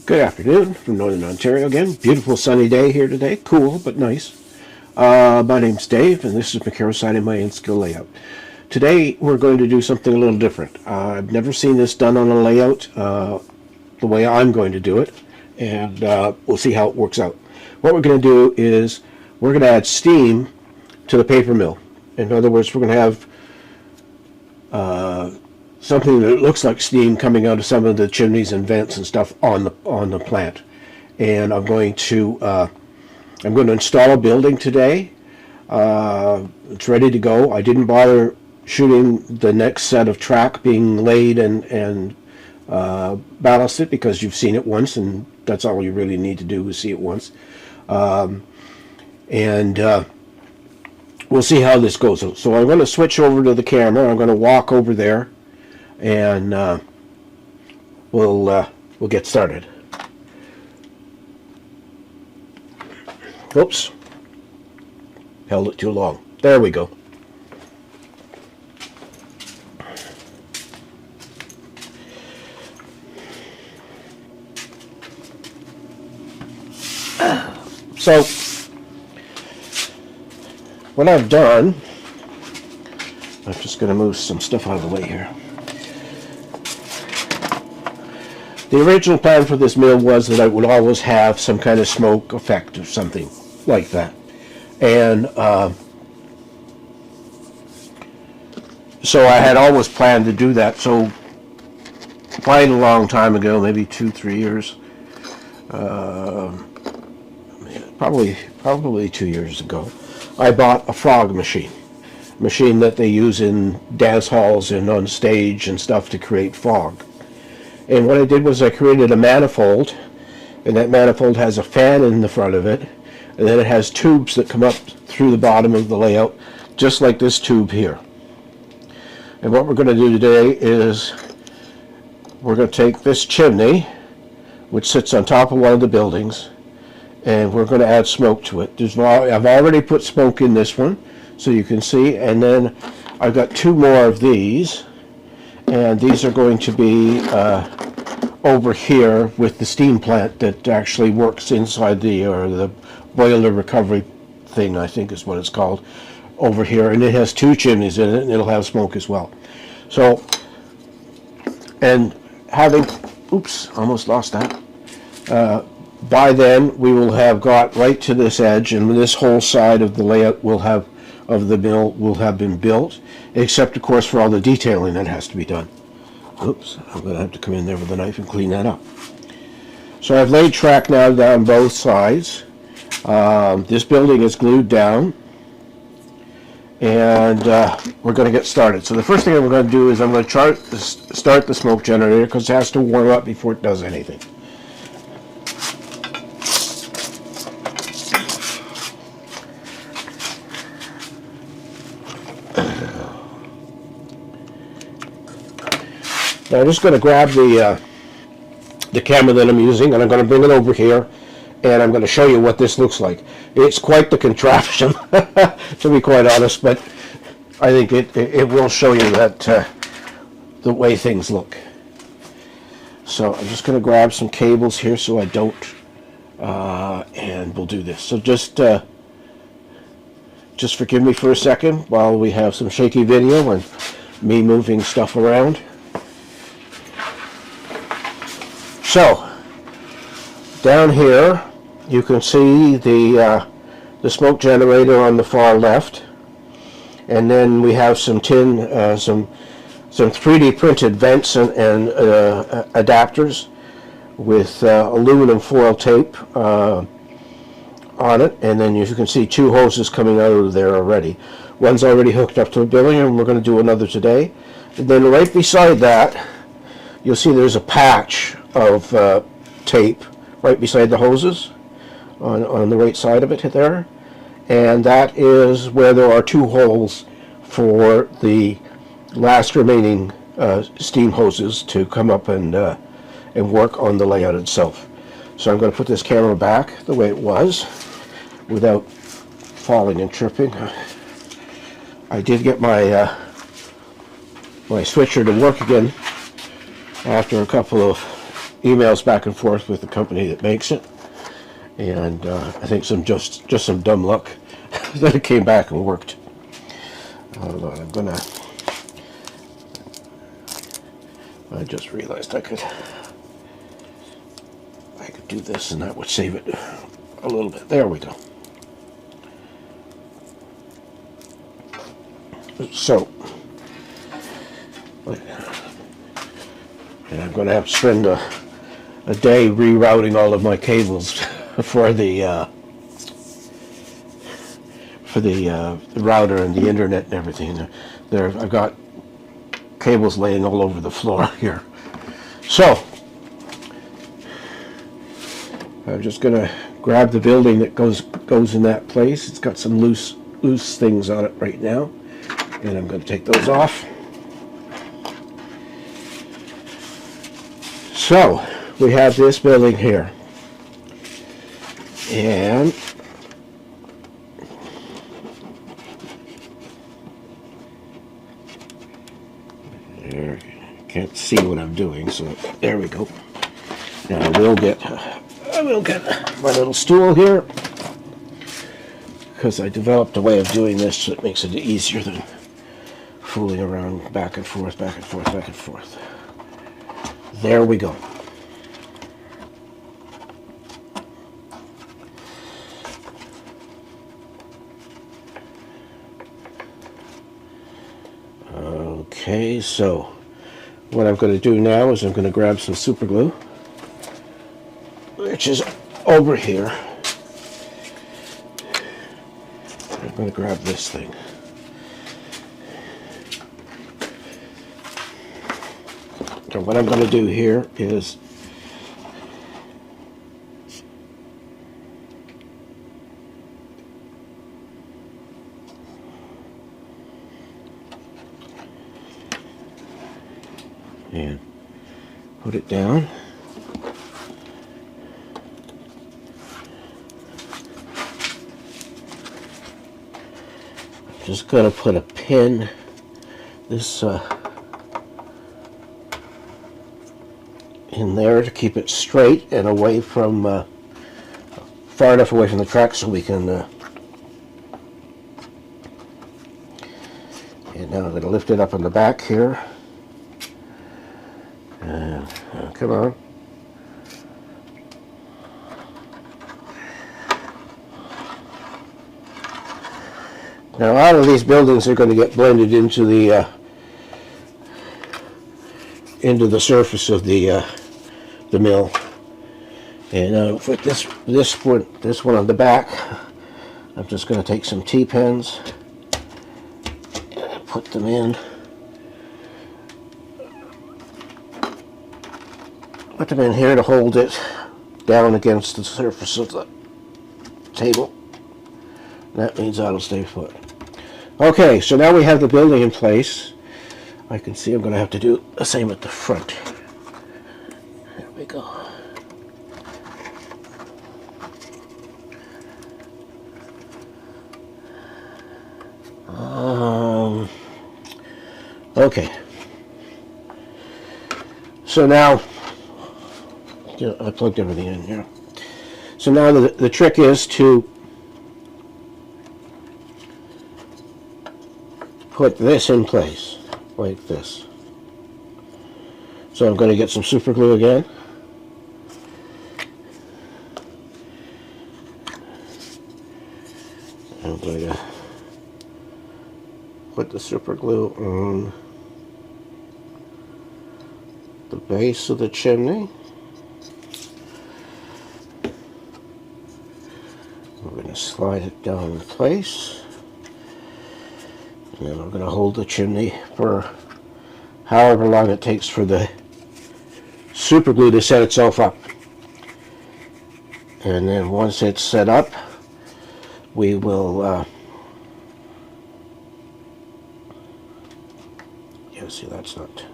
Good afternoon from Northern Ontario again. Beautiful sunny day here today. Cool, but nice. My name's Dave, and this is Macaro Siding My In-Skill Layout. Today, we're going to do something a little different. I've never seen this done on a layout the way I'm going to do it, and we'll see how it works out. What we're going to do is we're going to add steam to the paper mill. In other words, we're going to have something that looks like steam coming out of some of the chimneys and vents and stuff on the plant. And I'm going to install a building today. It's ready to go. I didn't bother shooting the next set of track being laid and ballasted because you've seen it once, and that's all you really need to do is see it once. We'll see how this goes. So I'm going to switch over to the camera. I'm going to walk over there, and we'll get started. Oops, held it too long. There we go. So what I've done, I'm just going to move some stuff out of the way here. The original plan for this mill was that I would always have some kind of smoke effect or something like that. And so I had always planned to do that. So quite a long time ago, maybe 2-3 years, probably 2 years ago, I bought a fog machine that they use in dance halls and on stage and stuff to create fog. And what I did was I created a manifold, and that manifold has a fan in the front of it, and then it has tubes that come up through the bottom of the layout, just like this tube here. And what we're going to do today is we're going to take this chimney, which sits on top of one of the buildings, and we're going to add smoke to it. I've already put smoke in this one, so you can see, and then I've got 2 more of these, and these are going to be over here with the steam plant that actually works inside the boiler recovery thing, I think is what it's called, over here, and it has 2 chimneys in it, and it'll have smoke as well. So, and having, oops, almost lost that. By then, we will have got right to this edge, and this whole side of the layout will have, of the mill, will have been built, except, of course, for all the detailing that has to be done. Oops, I'm going to have to come in there with a knife and clean that up. So I've laid track now down both sides. This building is glued down, and we're going to get started. So the first thing I'm going to do is I'm going to start the smoke generator, because it has to warm up before it does anything. Now I'm just going to grab the camera that I'm using, and I'm going to bring it over here, and I'm going to show you what this looks like. It's quite the contraption, to be quite honest, but I think it will show you that the way things look. So I'm just going to grab some cables here so I don't, and we'll do this. So just forgive me for a second while we have some shaky video and me moving stuff around. So, down here, you can see the smoke generator on the far left, and then we have some some 3D printed vents and adapters with aluminum foil tape on it, and then you can see 2 hoses coming out of there already. One's already hooked up to the building, and we're going to do another today. And then right beside that, you'll see there's a patch of tape right beside the hoses on the right side of it there, and that is where there are 2 holes for the last remaining steam hoses to come up and work on the layout itself. So I'm going to put this camera back the way it was without falling and tripping. I did get my my switcher to work again after a couple of emails back and forth with the company that makes it, and I think just some dumb luck that it came back and worked. Hold on, I just realized I could do this, and that would save it a little bit. There we go. So, and I'm going to have to spend a day rerouting all of my cables for the router and the internet and everything. I've got cables laying all over the floor here. So, I'm just going to grab the building that goes in that place. It's got some loose things on it right now, and I'm going to take those off. So, we have this building here, and there, can't see what I'm doing, so there we go. Now I will get my little stool here, because I developed a way of doing this so it makes it easier than fooling around back and forth, back and forth, back and forth. There we go. Okay, so what I'm going to do now is I'm going to grab some super glue, which is over here. I'm going to grab this thing. So what I'm going to do here is and put it down. Just going to put a pin in there to keep it straight and away from far enough away from the track so we can and now I'm going to lift it up on the back here, and come on. Now, a lot of these buildings are going to get blended into the surface of the mill. And for this one on the back, I'm just going to take some T-pins and put them in. Put them in here to hold it down against the surface of the table. That means that'll stay put. Okay, so now we have the building in place. I can see I'm going to have to do the same at the front. There we go. Okay. So now, I plugged everything in here. So now the trick is to put this in place, like this. So I'm going to get some super glue again. I'm going to put the super glue on the base of the chimney. We're going to slide it down in place. And then we're going to hold the chimney for however long it takes for the super glue to set itself up. And then once it's set up, we will yeah, see, that's not,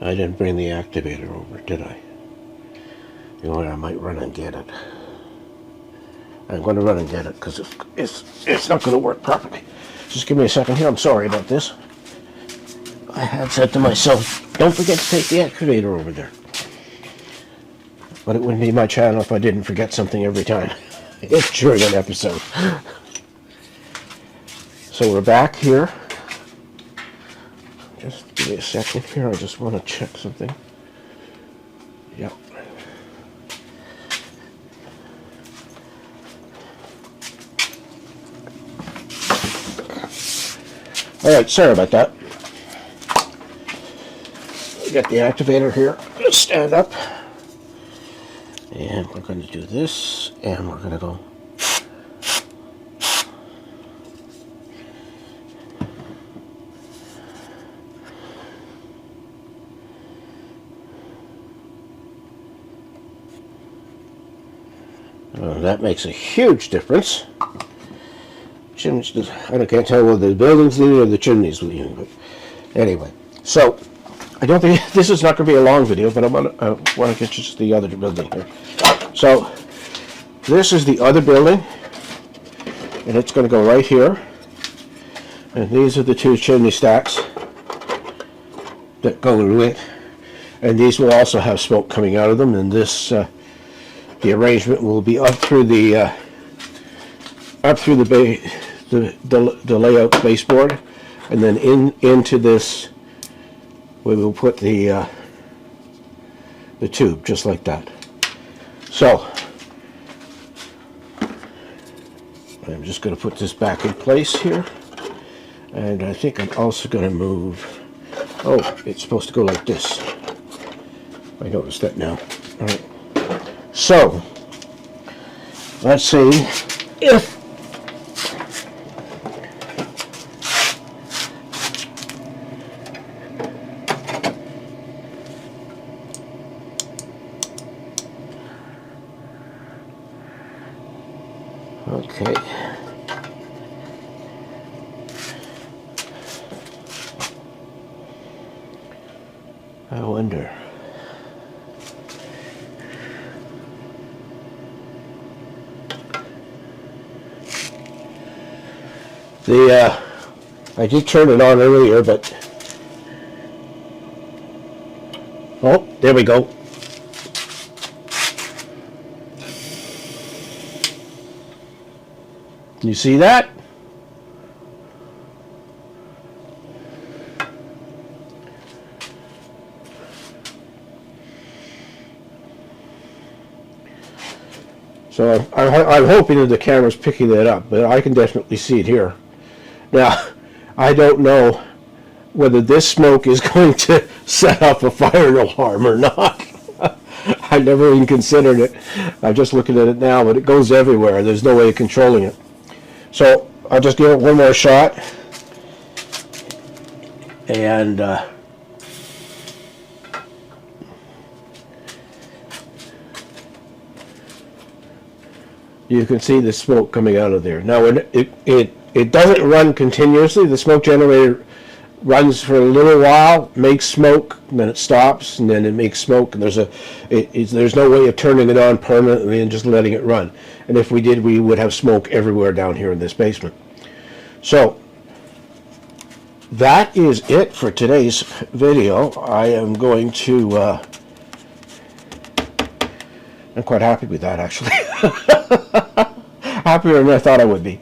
I didn't bring the activator over, did I? You know what, I might run and get it. I'm going to run and get it because it's not going to work properly. Just give me a second here. I'm sorry about this. I had said to myself, don't forget to take the excavator over there. But it wouldn't be my channel if I didn't forget something every time during an episode. So we're back here. Just give me a second here. I just want to check something. Yep. Alright, sorry about that. We got the activator here. I'm going to stand up. And we're going to do this. And we're going to go. That makes a huge difference. Chimneys, I can't tell whether the building's leaning or the chimney's leaning, but anyway. So, I don't think this is not going to be a long video, but I want to get you to the other building here. So, this is the other building, and it's going to go right here. And these are the two chimney stacks that go to it, and these will also have smoke coming out of them. And this, the arrangement will be up through the the layout baseboard, and then into this we will put the tube just like that. So I'm just going to put this back in place here, and I think I'm also going to move. Oh, it's supposed to go like this. I noticed that now. All right. So let's see if okay. I wonder. I did turn it on earlier, but oh, there we go. You see that? So I'm hoping that the camera's picking that up, but I can definitely see it here. Now, I don't know whether this smoke is going to set off a fire alarm or not. I never even considered it. I'm just looking at it now, but it goes everywhere. There's no way of controlling it. So I'll just give it one more shot. And you can see the smoke coming out of there. Now it doesn't run continuously. The smoke generator runs for a little while, makes smoke, and then it stops, and then it makes smoke, and there's no way of turning it on permanently and just letting it run. And if we did, we would have smoke everywhere down here in this basement. So that is it for today's video. I am going to I'm quite happy with that, actually. Happier than I thought I would be.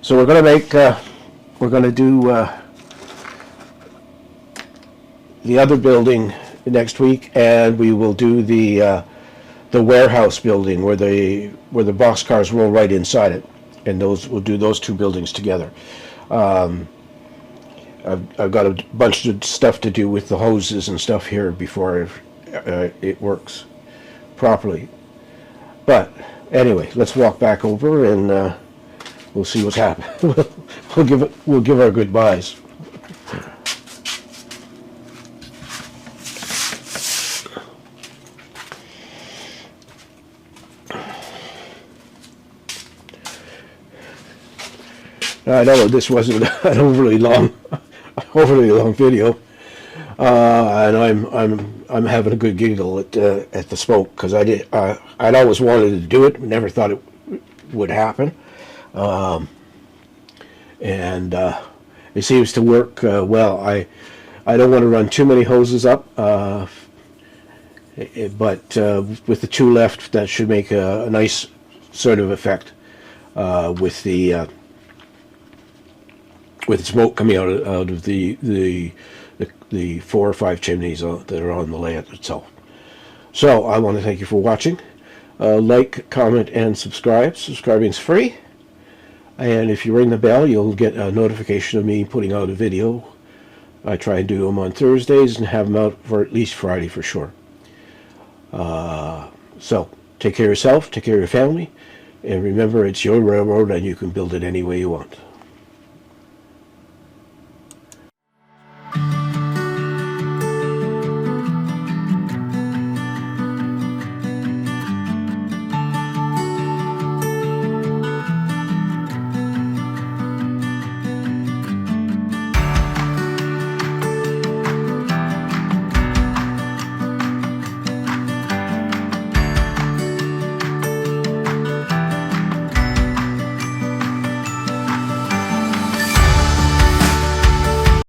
So we're going to make we're going to do the other building next week, and we will do the warehouse building where the boxcars roll right inside it, and we'll do those two buildings together. I've got a bunch of stuff to do with the hoses and stuff here before it works properly. But anyway, let's walk back over and we'll see what's happening. We'll give our goodbyes. I know this wasn't an overly long video, and I'm having a good giggle at the smoke, because I'd always wanted to do it, never thought it would happen, and it seems to work well. I don't want to run too many hoses up, but with the two left, that should make a nice sort of effect with the smoke coming out of the 4 or 5 chimneys that are on the layout itself. So I want to thank you for watching. Like, comment, and subscribe. Subscribing is free. And if you ring the bell, you'll get a notification of me putting out a video. I try and do them on Thursdays and have them out for at least Friday for sure. So take care of yourself, take care of your family, and remember, it's your railroad and you can build it any way you want.